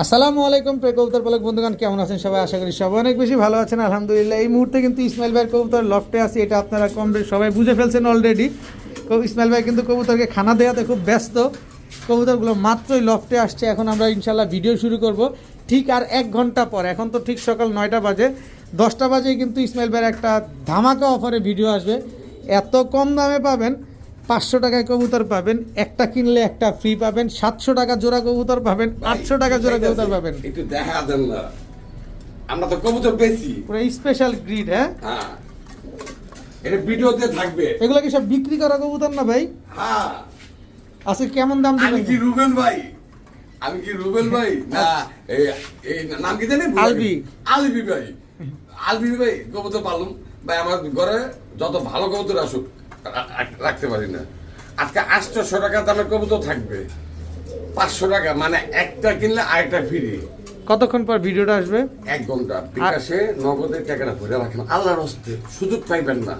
আসসালামু আলাইকুম প্রিয় কবুতর পালক বন্ধুগণ, কেমন আছেন সবাই? আশা করি সবাই অনেক বেশি ভালো আছেন আলহামদুলিল্লাহ। এই মুহূর্তে কিন্তু ইসমাইল ভাইয়ের কবুতর লফটে আছে, এটা আপনারা কম বেশি সবাই বুঝে ফেলছেন অলরেডি। ইসমাইল ভাই কিন্তু কবুতরকে খানা দেওয়াতে খুব ব্যস্ত। কবুতরগুলো মাত্রই লফটে আসছে, এখন আমরা ইনশাল্লাহ ভিডিও শুরু করব ঠিক আর 1 ঘন্টা পর। এখন তো ঠিক সকাল 9টা বাজে, 10টা বাজেই কিন্তু ইসমাইল ভাইয়ের একটা ধামাকা অফারে ভিডিও আসবে। এত কম দামে পাবেন, 500 টাকায় কবুতর পাবেন, একটা কিনলে একটা ফ্রি পাবেন, 700 টাকা জোড়া কবুতর পাবেন, 800 টাকা জোড়া কবুতর পাবেন। একটু দেখা দেন না, আমরা তো কবুতর পেয়েছি পুরো স্পেশাল গ্রিড। হ্যাঁ, এটা ভিডিওতে থাকবে। এগুলো কি সব বিক্রি করা কবুতর না ভাই? হ্যাঁ, আচ্ছা কেমন দাম আমি দিবেন? কি রুবেল ভাই? আমি কি রুবেল ভাই? না, এই নাম কি জানেন? আলবি। আলবি ভাই, আলবি ভাই কবুতর পালুম ভাই। আমার ঘরে যত ভালো কবুতর আসুক রাখতে পারি না। আজকে 800 টাকা দামের কবুতর থাকবে, 500 টাকা মানে একটা কিনলে আরেকটা ফ্রি। কতক্ষণ পর ভিডিওটা আসবে? 1 ঘন্টা বিকাশে নগদের টাকাটা ভরে রাখেন, আল্লাহর হস্তে সুযোগ পাইবেন না।